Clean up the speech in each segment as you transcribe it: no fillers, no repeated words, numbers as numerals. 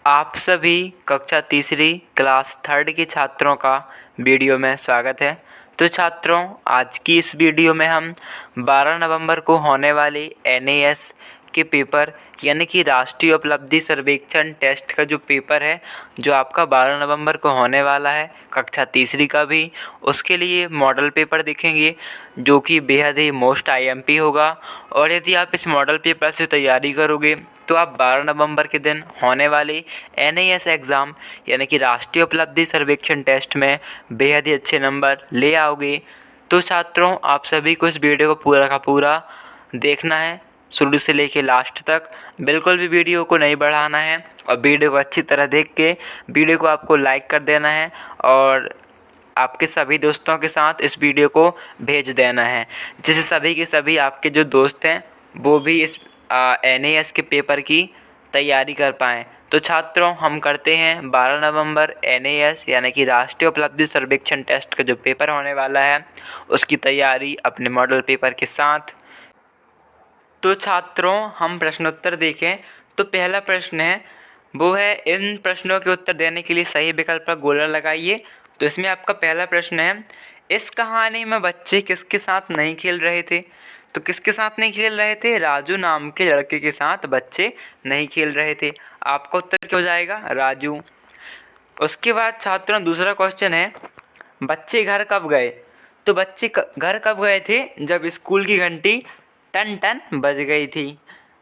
आप सभी कक्षा तीसरी क्लास थर्ड के छात्रों का वीडियो में स्वागत है। तो छात्रों, आज की इस वीडियो में हम 12 नवंबर को होने वाले NAS के पेपर यानी कि राष्ट्रीय उपलब्धि सर्वेक्षण टेस्ट का जो पेपर है, जो आपका 12 नवंबर को होने वाला है कक्षा तीसरी का भी, उसके लिए मॉडल पेपर देखेंगे जो कि बेहद ही मोस्ट IMP होगा। और यदि आप इस मॉडल पेपर से तैयारी करोगे तो आप 12 नवंबर के दिन होने वाले NAS एग्ज़ाम यानी कि राष्ट्रीय उपलब्धि सर्वेक्षण टेस्ट में बेहद ही अच्छे नंबर ले आओगे। तो छात्रों, आप सभी को इस वीडियो को पूरा का पूरा देखना है, शुरू से लेके लास्ट तक। बिल्कुल भी वीडियो को नहीं बढ़ाना है और वीडियो को अच्छी तरह देख के वीडियो को आपको लाइक कर देना है और आपके सभी दोस्तों के साथ इस वीडियो को भेज देना है, जिससे सभी के सभी आपके जो दोस्त हैं वो भी इस NAS के पेपर की तैयारी कर पाएँ। तो छात्रों, हम करते हैं 12 नवंबर NAS यानी कि राष्ट्रीय उपलब्धि सर्वेक्षण टेस्ट का जो पेपर होने वाला है उसकी तैयारी अपने मॉडल पेपर के साथ। तो छात्रों, हम प्रश्नोत्तर देखें तो पहला प्रश्न है वो है, इन प्रश्नों के उत्तर देने के लिए सही विकल्प पर गोला लगाइए। तो इसमें आपका पहला प्रश्न है, इस कहानी में बच्चे किसके साथ नहीं खेल रहे थे? तो किसके साथ नहीं खेल रहे थे? राजू नाम के लड़के के साथ बच्चे नहीं खेल रहे थे। आपका उत्तर क्या हो जाएगा? राजू। उसके बाद छात्रों, दूसरा क्वेश्चन है, बच्चे घर कब गए? तो बच्चे घर कब गए थे? जब स्कूल की घंटी टन टन बज गई थी।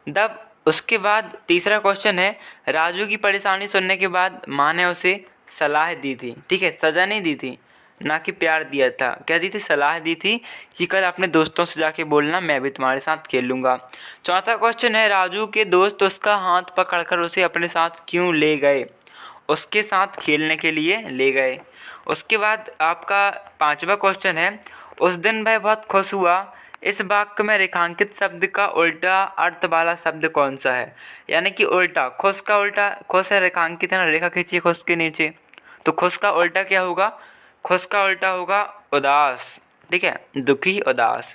तब उसके बाद तीसरा क्वेश्चन है, राजू की परेशानी सुनने के बाद माँ ने उसे सलाह दी थी, ठीक है, सज़ा नहीं दी थी, ना कि प्यार दिया था। क्या दी थी? सलाह दी थी कि कल अपने दोस्तों से जाके बोलना मैं भी तुम्हारे साथ खेल लूँगा। चौथा क्वेश्चन है, राजू के दोस्त उसका हाथ पकड़कर उसे अपने साथ क्यों ले गए? उसके साथ खेलने के लिए ले गए। उसके बाद आपका पांचवा क्वेश्चन है, उस दिन वह बहुत खुश हुआ। इस वाक्य में रेखांकित शब्द का उल्टा अर्थ वाला शब्द कौन सा है? यानी कि उल्टा, खुश का उल्टा, खुश है रेखांकित है ना, रेखा खींचिए खुश के नीचे, तो खुश का उल्टा क्या होगा? खुश का उल्टा होगा उदास, ठीक है, दुखी, उदास।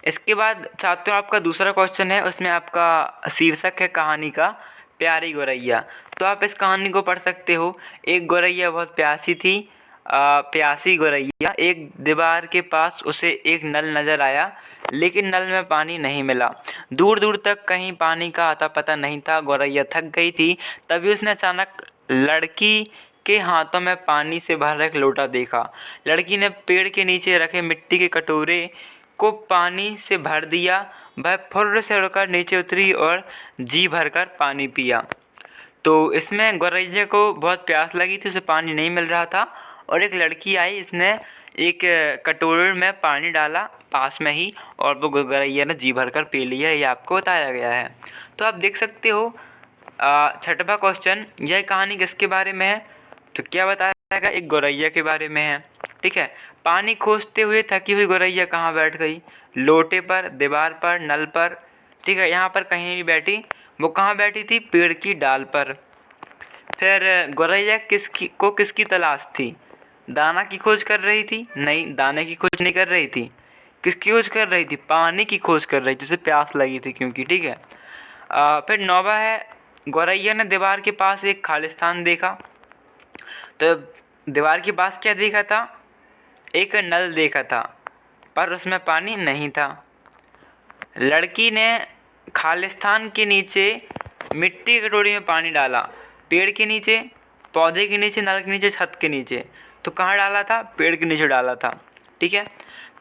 इसके बाद छात्रों, आपका दूसरा क्वेश्चन है, उसमें आपका शीर्षक है कहानी का प्यारी गौरैया। तो आप इस कहानी को पढ़ सकते हो। एक गौरैया बहुत प्यासी थी, प्यासी गौरैया। एक दीवार के पास उसे एक नल नज़र आया, लेकिन नल में पानी नहीं मिला। दूर दूर तक कहीं पानी का आता पता नहीं था। गौरैया थक गई थी। तभी उसने अचानक लड़की के हाथों में पानी से भरा एक लोटा देखा। लड़की ने पेड़ के नीचे रखे मिट्टी के कटोरे को पानी से भर दिया। वह फुर्र से उड़कर नीचे उतरी और जी भरकर पानी पिया। तो इसमें गौरैया को बहुत प्यास लगी थी, उसे पानी नहीं मिल रहा था और एक लड़की आई, इसने एक कटोरे में पानी डाला पास में ही और वो गौरैया ने जी भरकर पी लिया। ये आपको बताया गया है। तो आप देख सकते हो। छठवां क्वेश्चन, यह कहानी किसके बारे में है? तो क्या बताया जाएगा? एक गौरैया के बारे में है, ठीक है। पानी खोजते हुए थकी हुई गौरैया कहाँ बैठ गई? लोटे पर, दीवार पर, नल पर, ठीक है, यहाँ पर कहीं नहीं बैठी। वो कहाँ बैठी थी? पेड़ की डाल पर। फिर गौरैया किसकी तलाश थी? दाना की खोज कर रही थी? नहीं, दाने की खोज नहीं कर रही थी। किसकी खोज कर रही थी? पानी की खोज कर रही थी, उसे प्यास लगी थी क्योंकि, ठीक है। फिर नौवा है, गौरैया ने दीवार के पास एक खालिस्तान देखा। तो दीवार के पास क्या देखा था? एक नल देखा था, पर उसमें पानी नहीं था। लड़की ने खालिस्तान के नीचे मिट्टी की कटोरी में पानी डाला, पेड़ के नीचे, पौधे के नीचे, नल के नीचे, छत के नीचे। तो कहाँ डाला था? पेड़ के नीचे डाला था, ठीक है।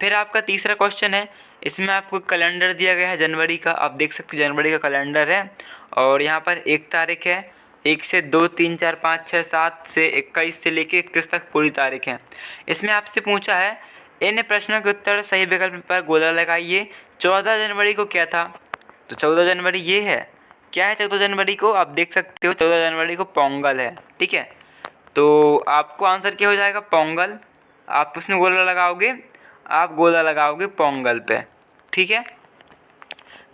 फिर आपका तीसरा क्वेश्चन है, इसमें आपको कैलेंडर दिया गया है जनवरी का। आप देख सकते हो जनवरी का कैलेंडर है और यहाँ पर 1 तारीख है, 1 से 2, 3, 4, 5, 6, 7 से 21 से लेके 31 तक पूरी तारीख है। इसमें आपसे पूछा है, इन प्रश्नों के उत्तर सही विकल्प पर गोला लगाइए। 14 जनवरी को क्या था? तो 14 जनवरी ये है। क्या है 14 जनवरी को? आप देख सकते हो 14 जनवरी को पोंगल है, ठीक है। तो आपको आंसर क्या हो जाएगा? पोंगल। आप उसमें गोला लगाओगे, आप गोला लगाओगे पोंगल पे, ठीक है।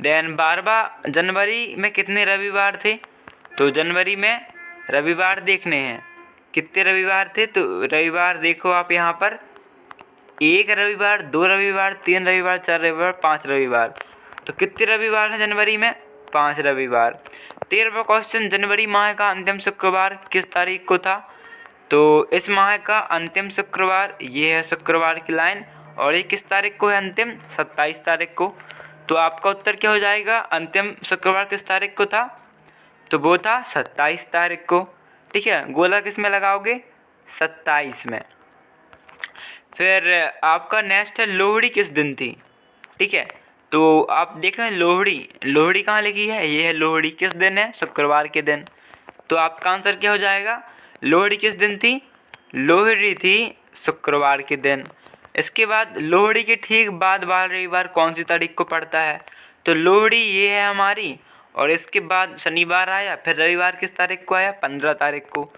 देन 12 जनवरी में कितने रविवार थे? तो जनवरी में रविवार देखने हैं। कितने रविवार थे? तो रविवार देखो आप यहाँ पर, 1 रविवार, 2 रविवार, 3 रविवार, 4 रविवार, 5 रविवार। तो कितने रविवार हैं जनवरी में? 5 रविवार। 13वां क्वेश्चन, जनवरी माह का अंतिम शुक्रवार किस तारीख को था? तो इस माह का अंतिम शुक्रवार ये है शुक्रवार की लाइन, और ये किस तारीख को है अंतिम? 27 तारीख को। तो आपका उत्तर क्या हो जाएगा? अंतिम शुक्रवार किस तारीख को था? तो वो था 27 तारीख को। ठीक है, गोला किस में लगाओगे? 27 में। फिर आपका नेक्स्ट है, लोहड़ी किस दिन थी? ठीक है, तो आप देख रहे हैं लोहड़ी कहाँ लिखी है? ये है लोहड़ी किस दिन है? शुक्रवार के दिन। तो आपका आंसर क्या हो जाएगा? लोहड़ी किस दिन थी? लोहड़ी थी शुक्रवार के दिन। इसके बाद लोहड़ी के ठीक बाद बाल रविवार कौन सी तारीख को पड़ता है? तो लोहड़ी ये है हमारी, और इसके बाद शनिवार आया, फिर रविवार किस तारीख को आया? 15 तारीख को।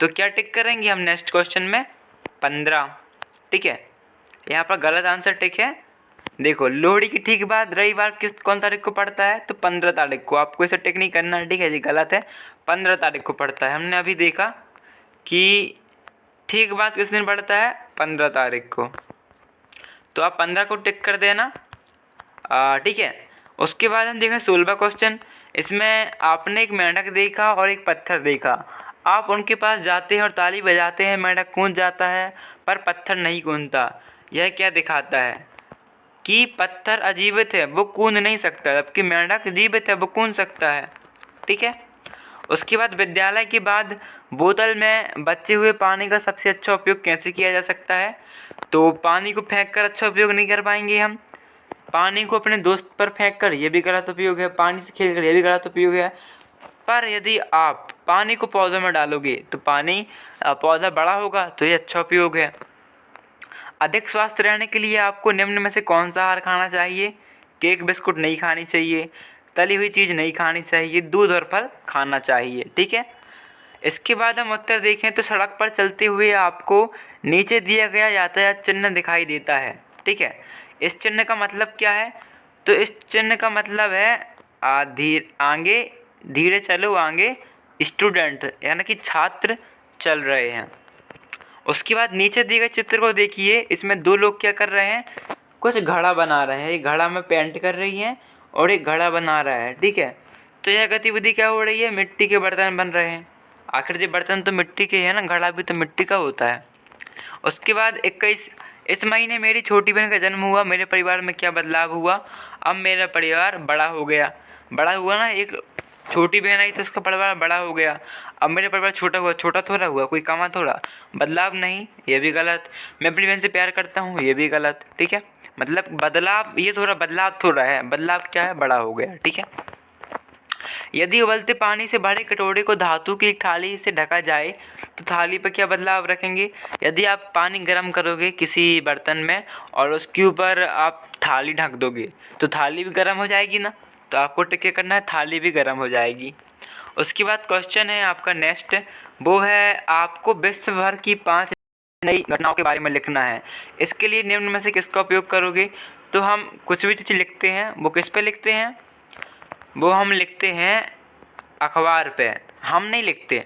तो क्या टिक करेंगे हम नेक्स्ट क्वेश्चन में? 15। ठीक है, यहाँ पर गलत आंसर टिक है। देखो, लोहड़ी की ठीक बाद रविवार कौन तारीख को पड़ता है? तो 15 तारीख को। आपको इसे टिक नहीं करना है, ठीक है जी, गलत है। 15 तारीख को पड़ता है। हमने अभी देखा कि ठीक बाद किस दिन पड़ता है? 15 तारीख को। तो आप 15 को टिक कर देना। ठीक है, उसके बाद हम देखें 16वां क्वेश्चन। इसमें आपने एक मेंढक देखा और एक पत्थर देखा। आप उनके पास जाते हैं और ताली बजाते हैं, मेंढक कूद जाता है पर पत्थर नहीं कूदता। यह क्या दिखाता है? कि पत्थर अजीवित है, वो कूद नहीं सकता, जबकि मेंढक जीवित है, वो कूद सकता है। ठीक है, उसके बाद विद्यालय के बाद बोतल में बचे हुए पानी का सबसे अच्छा उपयोग कैसे किया जा सकता है? तो पानी को फेंक कर अच्छा उपयोग नहीं कर पाएंगे हम। पानी को अपने दोस्त पर फेंक कर ये भी गलत उपयोग है, पानी से खेल कर ये भी गलत उपयोग है। पर यदि आप पानी को पौधों में डालोगे तो पौधा बड़ा होगा, तो ये अच्छा उपयोग है। अधिक स्वस्थ रहने के लिए आपको निम्न में से कौन सा आहार खाना चाहिए? केक बिस्कुट नहीं खानी चाहिए, तली हुई चीज़ नहीं खानी चाहिए, दूध और फल खाना चाहिए। ठीक है, इसके बाद हम उत्तर देखें तो सड़क पर चलते हुए आपको नीचे दिया गया यातायात चिन्ह दिखाई देता है। ठीक है, इस चिन्ह का मतलब क्या है? तो इस चिन्ह का मतलब है आगे धीरे चलो, आगे स्टूडेंट यानी कि छात्र चल रहे हैं। उसके बाद नीचे दिए गए चित्र को देखिए, इसमें दो लोग क्या कर रहे हैं? कुछ घड़ा बना रहे हैं। एक घड़ा में पेंट कर रही हैं और एक घड़ा बना रहा है। ठीक है, तो यह गतिविधि क्या हो रही है? मिट्टी के बर्तन बन रहे हैं। आखिर ये बर्तन तो मिट्टी के हैं ना, घड़ा भी तो मिट्टी का होता है। उसके बाद 21, इस महीने मेरी छोटी बहन का जन्म हुआ, मेरे परिवार में क्या बदलाव हुआ? अब मेरा परिवार बड़ा हो गया। बड़ा हुआ ना, एक छोटी बहन आई तो उसका परिवार बड़ा हो गया। अब मेरा परिवार छोटा हुआ, छोटा थोड़ा हुआ, कोई कमा थोड़ा। बदलाव नहीं, ये भी गलत। मैं अपनी बहन से प्यार करता हूँ, ये भी गलत। ठीक है, मतलब बदलाव, ये थोड़ा बदलाव थोड़ा है। बदलाव क्या है? बड़ा हो गया। ठीक है, यदि उबलते पानी से भरे कटोरे को धातु की एक थाली से ढका जाए तो थाली पर क्या बदलाव रखेंगे? यदि आप पानी गर्म करोगे किसी बर्तन में और उसके ऊपर आप थाली ढक दोगे तो थाली भी गर्म हो जाएगी ना, तो आपको टिक करना है, थाली भी गर्म हो जाएगी। उसके बाद क्वेश्चन है आपका नेक्स्ट, वो है आपको विश्व भर की 5 नई घटनाओं के बारे में लिखना है। इसके लिए निम्न में से किसका उपयोग करोगे? तो हम कुछ भी चीज़ लिखते हैं, वो किस पे लिखते हैं? वो हम लिखते हैं अखबार पे, हम नहीं लिखते।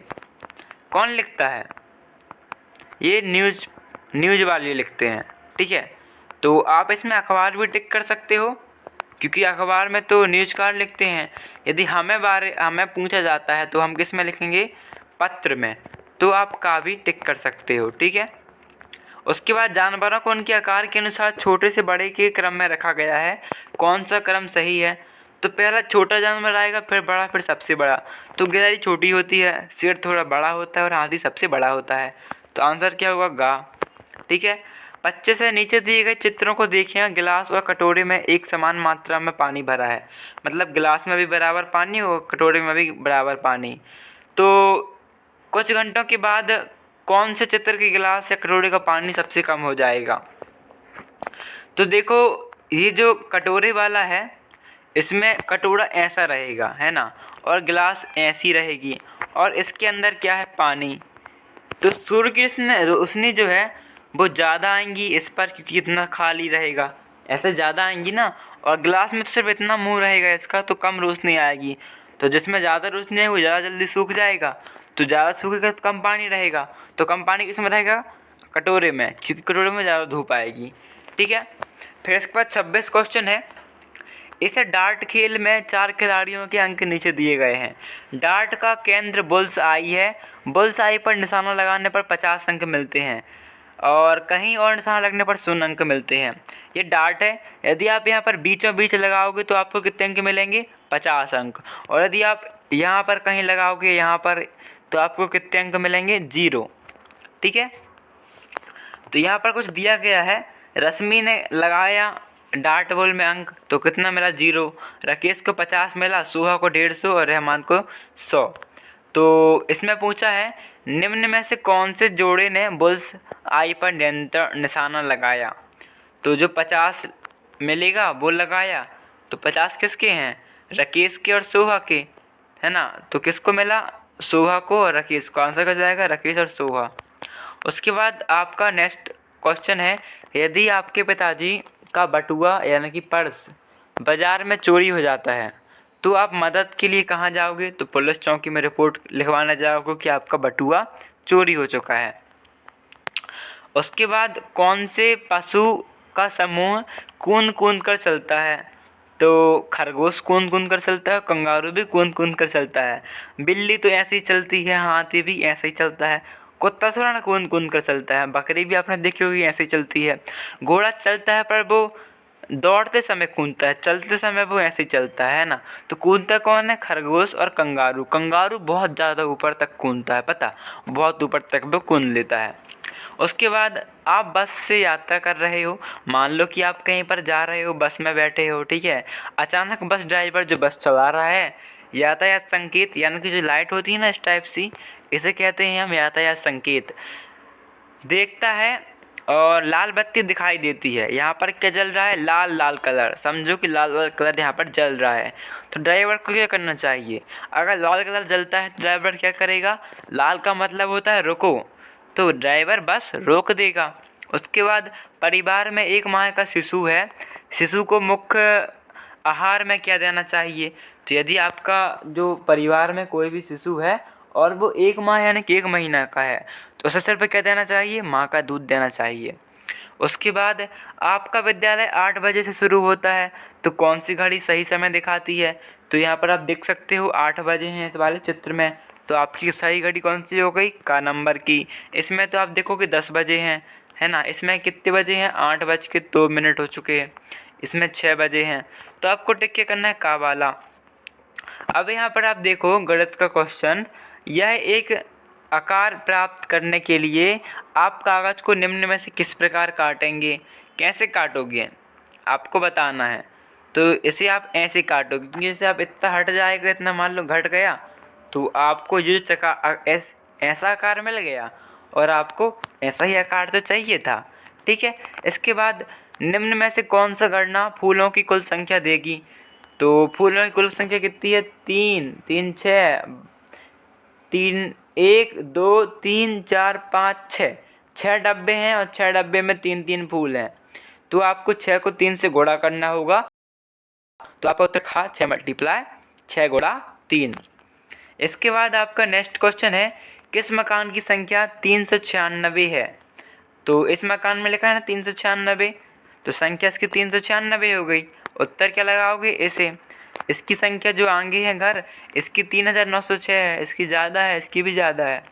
कौन लिखता है? ये न्यूज़ वाले लिखते हैं। ठीक है, तो आप इसमें अखबार भी टिक कर सकते हो, क्योंकि अखबार में तो न्यूज़कार लिखते हैं। यदि हमें पूछा जाता है तो हम किस में लिखेंगे? पत्र में, तो आप का भी टिक कर सकते हो। ठीक है, उसके बाद जानवरों को उनके आकार के अनुसार छोटे से बड़े के क्रम में रखा गया है, कौन सा क्रम सही है? तो पहला छोटा जानवर आएगा, फिर बड़ा, फिर सबसे बड़ा। तो गिलहरी छोटी होती है, शेर थोड़ा बड़ा होता है और हाथी सबसे बड़ा होता है। तो आंसर क्या होगा? गा। ठीक है, बच्चे से नीचे दिए गए चित्रों को देखिए, गिलास और कटोरे में एक समान मात्रा में पानी भरा है, मतलब गिलास में भी बराबर पानी और कटोरे में भी बराबर पानी। तो कुछ घंटों के बाद कौन से चित्र के गिलास या कटोरे का पानी सबसे कम हो जाएगा? तो देखो, ये जो कटोरे वाला है, इसमें कटोरा ऐसा रहेगा, है ना, और गिलास ऐसी रहेगी, और इसके अंदर क्या है? पानी। तो सूर्य की रोशनी जो है वो ज़्यादा आएंगी इस पर, क्योंकि इतना खाली रहेगा, ऐसे ज़्यादा आएंगी ना, और गिलास में तो सिर्फ इतना मुंह रहेगा इसका, तो कम रोशनी आएगी। तो जिसमें ज़्यादा रोशनी है वो ज़्यादा जल्दी सूख जाएगा, तो ज़्यादा सूखेगा तो कम पानी रहेगा। तो कम पानी किस में रहेगा? कटोरे में, क्योंकि कटोरे में ज़्यादा धूप आएगी। ठीक है, फिर इसके बाद 26 क्वेश्चन है, इस डार्ट खेल में 4 खिलाड़ियों के अंक नीचे दिए गए हैं। डार्ट का केंद्र बुल्स आई है। बुल्स आई पर निशाना लगाने पर 50 अंक मिलते हैं और कहीं और निशाना लगने पर 0 अंक मिलते हैं। ये डार्ट है। यदि आप यहाँ पर बीचों बीच लगाओगे तो आपको कितने अंक मिलेंगे? 50 अंक। और यदि आप यहाँ पर कहीं लगाओगे यहाँ पर, तो आपको कितने अंक मिलेंगे? 0। ठीक है, तो यहाँ पर कुछ दिया गया है। रश्मि ने लगाया डार्ट बॉल में अंक, तो कितना मिला? 0। राकेश को 50 मिला, सुहा को 150 और रहमान को 100। तो इसमें पूछा है निम्न में से कौन से जोड़े ने बुल्स आई पर नियंत्रण निशाना लगाया? तो जो 50 मिलेगा वो लगाया, तो 50 किसके हैं? राकेश के और सोहा के, है ना। तो किसको मिला? सोहा को और राकेश को। आंसर कर जाएगा राकेश और सोहा। उसके बाद आपका नेक्स्ट क्वेश्चन है, यदि आपके पिताजी का बटुआ यानी कि पर्स बाजार में चोरी हो जाता है तो आप मदद के लिए कहाँ जाओगे? तो पुलिस चौकी में रिपोर्ट लिखवाने जाओगे कि आपका बटुआ चोरी हो चुका है। उसके बाद कौन से पशु का समूह कूद कूद कर चलता है? तो खरगोश कूद कूद कर चलता है, कंगारू भी कूद कूद कर चलता है, बिल्ली तो ऐसे ही चलती है, हाथी भी ऐसे ही चलता है, कुत्ता थोड़ा ना कूद कूद कर चलता है, बकरी भी आपने देखी होगी ऐसे ही चलती है, घोड़ा चलता है पर वो दौड़ते समय कूदता है, चलते समय वो ऐसे ही चलता है ना। तो कूदता कौन है? खरगोश और कंगारू। कंगारू बहुत ज़्यादा ऊपर तक कूदता है, पता, बहुत ऊपर तक वो कूद लेता है। उसके बाद आप बस से यात्रा कर रहे हो, मान लो कि आप कहीं पर जा रहे हो, बस में बैठे हो, ठीक है। अचानक बस ड्राइवर जो बस चला रहा है, यातायात संकेत यानी कि जो लाइट होती है ना इस टाइप सी, इसे कहते हैं हम यातायात संकेत, देखता है और लाल बत्ती दिखाई देती है। यहाँ पर क्या जल रहा है? लाल लाल कलर, समझो कि लाल लाल कलर यहाँ पर जल रहा है। तो ड्राइवर को क्या करना चाहिए? अगर लाल कलर जलता है तो ड्राइवर क्या करेगा? लाल का मतलब होता है रुको, तो ड्राइवर बस रोक देगा। उसके बाद परिवार में 1 माह का शिशु है, शिशु को मुख्य आहार में क्या देना चाहिए? तो यदि आपका जो परिवार में कोई भी शिशु है और वो 1 माह यानी कि 1 महीना का है, तो उसे सिर्फ क्या देना चाहिए? माँ का दूध देना चाहिए। उसके बाद आपका विद्यालय 8 बजे से शुरू होता है, तो कौन सी घड़ी सही समय दिखाती है? तो यहाँ पर आप देख सकते हो 8 बजे हैं इस वाले चित्र में, तो आपकी सही घड़ी कौन सी हो गई? का नंबर की। इसमें तो आप देखो कि 10 बजे हैं, है ना। इसमें कितने बजे हैं? 8:02 हो चुके हैं। इसमें 6 बजे हैं, तो आपको टिक के करना है का वाला। अब यहाँ पर आप देखो गणित का क्वेश्चन, यह एक आकार प्राप्त करने के लिए आप कागज़ को निम्न में से किस प्रकार काटेंगे? कैसे काटोगे आपको बताना है। तो इसे आप ऐसे काटोगे, क्योंकि जैसे आप इतना हट जाएगा, इतना मान लो घट गया, तो आपको ये ऐसा आकार मिल गया और आपको ऐसा ही आकार तो चाहिए था, ठीक है। इसके बाद निम्न में से कौन सा गणना फूलों की कुल संख्या देगी? तो फूलों की कुल संख्या कितनी है? 3 3 6 3 1 2 3 4 5 6 6 डब्बे हैं और 6 डब्बे में 3 फूल हैं। तो आपको 6 को 3 से गुणा करना होगा, तो आपका उत्तर खा 6 मल्टीप्लाई 6 गुणा 3। इसके बाद आपका नेक्स्ट क्वेश्चन है, किस मकान की संख्या 396 है? तो इस मकान में लिखा है ना 396, तो संख्या इसकी 396 हो गई। उत्तर क्या लगाओगे? इसे, इसकी संख्या जो आगे है घर, इसकी 3906 है, इसकी ज़्यादा है, इसकी भी ज़्यादा है।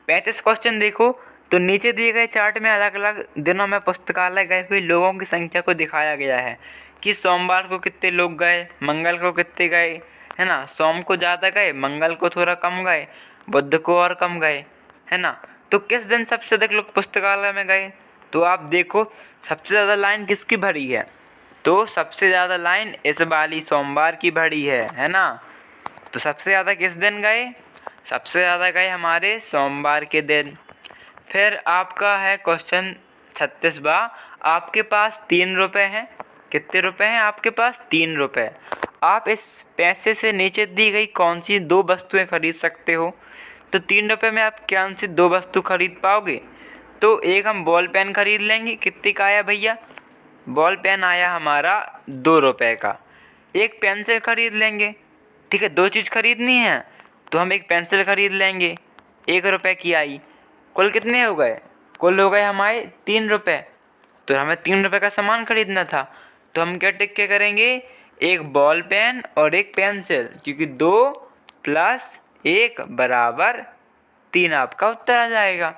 35 क्वेश्चन देखो, तो नीचे दिए गए चार्ट में अलग अलग दिनों में पुस्तकालय गए हुए लोगों की संख्या को दिखाया गया है कि सोमवार को कितने लोग गए, मंगल को कितने गए, है ना। सोम को ज़्यादा गए, मंगल को थोड़ा कम गए, बुध को और कम गए, है ना। तो किस दिन सबसे अधिक लोग पुस्तकालय में गए? तो आप देखो सबसे ज़्यादा लाइन किसकी भरी है? तो सबसे ज़्यादा लाइन इस वाली सोमवार की भरी है ना। तो सबसे ज़्यादा किस दिन गए? सबसे ज़्यादा गए हमारे सोमवार के दिन। फिर आपका है क्वेश्चन 36वां, आपके पास 3 रुपये हैं। कितने रुपए हैं आपके पास? 3 रुपये। आप इस पैसे से नीचे दी गई कौन सी 2 वस्तुएं खरीद सकते हो? तो 3 रुपये में आप कौन सी 2 वस्तु खरीद पाओगे? तो एक हम बॉल पेन खरीद लेंगे, कितने का आया भैया? बॉल पेन आया हमारा 2 रुपये का। एक पेंसिल खरीद लेंगे, ठीक है, 2 चीज़ खरीदनी है तो हम एक पेंसिल खरीद लेंगे, 1 रुपये की आई। कुल कितने हो गए? कुल हो गए हमारे 3 रुपये। तो हमें 3 रुपये का सामान खरीदना था, तो हम क्या करेंगे, एक बॉल पेन और एक पेंसिल, क्योंकि 2 + 1 = 3 आपका उत्तर आ जाएगा।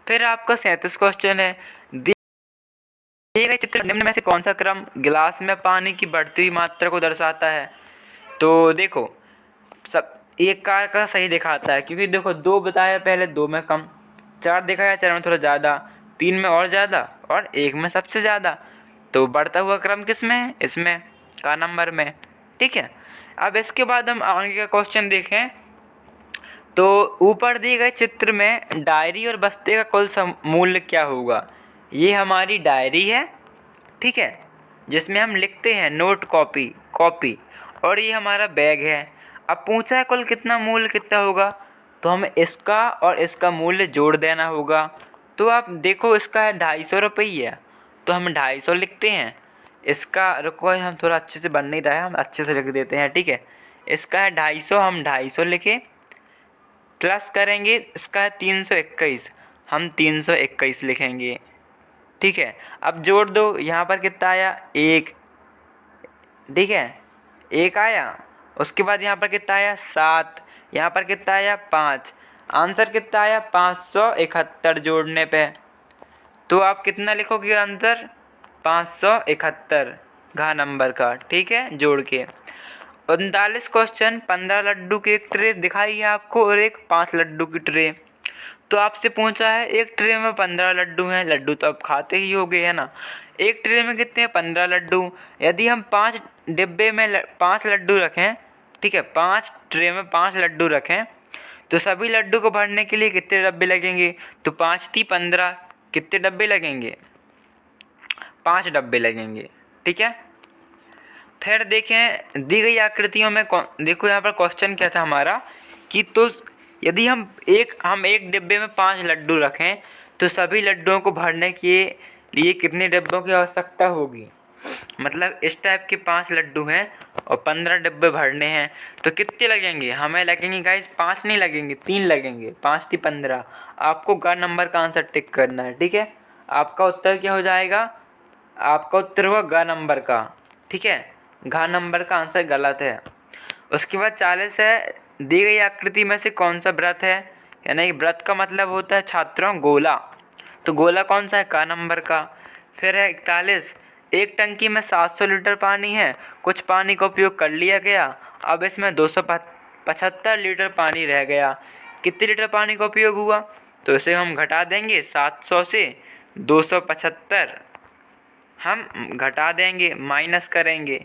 फिर आपका 37 क्वेश्चन है, दिए गए चित्र निम्न में से कौन सा क्रम गिलास में पानी की बढ़ती हुई मात्रा को दर्शाता है। तो देखो सब एक कार का सही दिखाता है, क्योंकि देखो 2 बताया पहले, 2 में कम, 4 दिखाया 4 में थोड़ा ज़्यादा, 3 में और ज़्यादा और 1 में सबसे ज़्यादा। तो बढ़ता हुआ क्रम किस में है, इसमें का नंबर में। ठीक है, अब इसके बाद हम आगे का क्वेश्चन देखें। तो ऊपर दिए गए चित्र में डायरी और बस्ते का कुल मूल्य क्या होगा। ये हमारी डायरी है, ठीक है, जिसमें हम लिखते हैं नोट कॉपी, और ये हमारा बैग है। अब पूछा है कुल कितना मूल्य कितना होगा, तो हमें इसका और इसका मूल्य जोड़ देना होगा। तो आप देखो इसका है 250 रुपये, तो हम 250 लिखते हैं। इसका रुको, हम थोड़ा अच्छे से बन नहीं रहा है, हम अच्छे से लिख देते हैं। ठीक है, इसका है 250, हम 250 लिखे, प्लस करेंगे इसका है 321, हम 321 लिखेंगे। ठीक है, अब जोड़ दो, यहाँ पर कितना आया 1, ठीक है 1 आया। उसके बाद यहाँ पर कितना आया 7, यहाँ पर कितना आया 5, आंसर कितना आया 571 जोड़ने पे। तो आप कितना लिखोगे आंसर 571 घा नंबर का, ठीक है, जोड़ के। 39 क्वेश्चन, 15 लड्डू की एक ट्रे दिखाई है आपको और एक 5 लड्डू की ट्रे। तो आपसे पूछा है एक ट्रे में 15 लड्डू हैं, लड्डू तो आप खाते ही होगे, है ना। एक ट्रे में कितने हैं 15 लड्डू। यदि हम 5 डिब्बे में 5 लड्डू रखें, ठीक है, 5 ट्रे में 5 लड्डू रखें, तो सभी लड्डू को भरने के लिए कितने डब्बे लगेंगे। तो 5 × 15, कितने डब्बे लगेंगे, 5 डब्बे लगेंगे। ठीक है, फिर देखें दी गई आकृतियों में देखो यहाँ पर क्वेश्चन क्या था हमारा कि तो यदि हम एक डिब्बे में 5 लड्डू रखें तो सभी लड्डुओं को भरने के लिए कितने डिब्बों की आवश्यकता होगी। मतलब इस टाइप के 5 लड्डू हैं और 15 डिब्बे भरने हैं, तो कितने लगेंगे, हमें लगेंगे गाइस 5 नहीं लगेंगे, 3 लगेंगे, 5 × 15। आपको ग नंबर का आंसर टिक करना है। ठीक है, आपका उत्तर क्या हो जाएगा, आपका उत्तर होगा ग नंबर का। ठीक है, घ नंबर का आंसर गलत है। उसके बाद 40 है, दी गई आकृति में से कौन सा व्रत है, यानी कि व्रत का मतलब होता है छात्रों गोला, तो गोला कौन सा है, का नंबर का। फिर है 41, एक टंकी में 700 लीटर पानी है, कुछ पानी का उपयोग कर लिया गया, अब इसमें 275 लीटर पानी रह गया, कितने लीटर पानी का उपयोग हुआ। तो इसे हम घटा देंगे 700 से 275 हम घटा देंगे, माइनस करेंगे,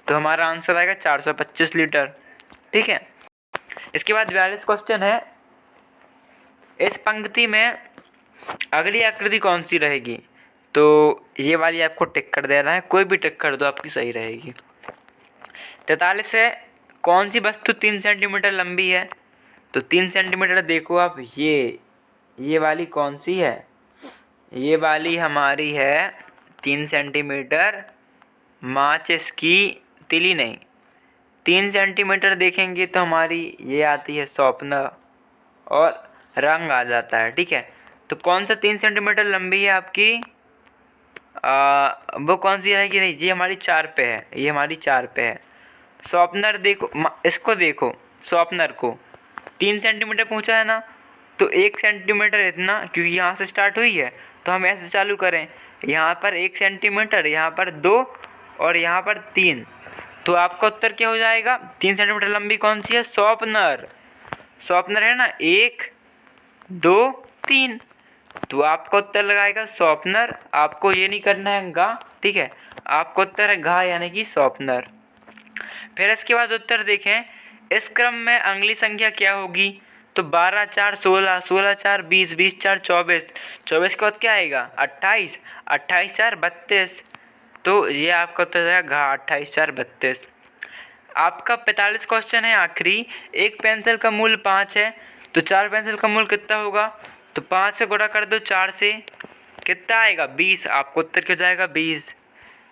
तो हमारा आंसर आएगा 425 लीटर। ठीक है, इसके बाद 42 क्वेश्चन है, इस पंक्ति में अगली आकृति कौन सी रहेगी। तो ये वाली आपको टिक कर देना है, कोई भी टिक कर दो आपकी सही रहेगी। 43 है, कौन सी वस्तु 3 सेंटीमीटर लंबी है। तो 3 सेंटीमीटर देखो आप, ये वाली कौन सी है, ये वाली हमारी है 3 सेंटीमीटर माचिस की तिली नहीं। 3 सेंटीमीटर देखेंगे तो हमारी ये आती है शॉर्पनर और रंग आ जाता है। ठीक है, तो कौन सा 3 सेंटीमीटर लंबी है आपकी, वो कौन सी रहेगी, नहीं ये हमारी 4 पे है, ये हमारी 4 पे है। शॉर्पनर देखो, इसको देखो, शॉर्पनर को 3 सेंटीमीटर पूछा है ना, तो 1 सेंटीमीटर इतना, क्योंकि यहाँ से स्टार्ट हुई है तो हम ऐसे चालू करें, यहाँ पर 1 सेंटीमीटर, यहाँ पर 2 और यहाँ पर 3, तो आपका उत्तर क्या हो जाएगा, 3 सेंटीमीटर लंबी कौन सी है, शॉर्पनर। शॉर्पनर है ना, 1 2 3, तो आपका उत्तर लगाएगा शॉर्पनर। आपको ये नहीं करना है गा, ठीक है, आपका उत्तर है घा यानी कि शॉर्पनर। फिर इसके बाद उत्तर देखें, इस क्रम में अगली संख्या क्या होगी। तो 12 4 16, 16 4 20, 20 4 24, 24 के बाद क्या आएगा 28, 28 4 32, तो ये आपका उत्तर है घा 28 4 32। आपका 45 क्वेश्चन है आखिरी, एक पेंसिल का मूल्य 5 है, तो 4 पेंसिल का मूल्य कितना होगा। तो 5 से गुणा कर दो 4 से, कितना आएगा 20, आपको उत्तर क्या जाएगा 20।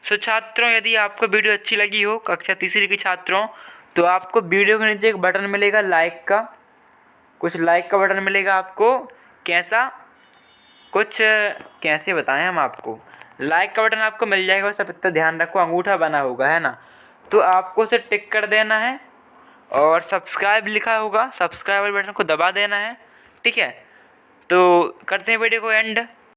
सो छात्रों, यदि आपको वीडियो अच्छी लगी हो कक्षा तीसरी के छात्रों, तो आपको वीडियो के नीचे एक बटन मिलेगा लाइक का, कुछ लाइक का बटन मिलेगा आपको, कैसा कुछ कैसे बताएं हम आपको, लाइक का बटन आपको मिल जाएगा, सब इतना ध्यान रखो, अंगूठा बना होगा है ना, तो आपको उसे टिक कर देना है। और सब्सक्राइब लिखा होगा, सब्सक्राइब वाले बटन को दबा देना है। ठीक है, तो करते हैं वीडियो को एंड।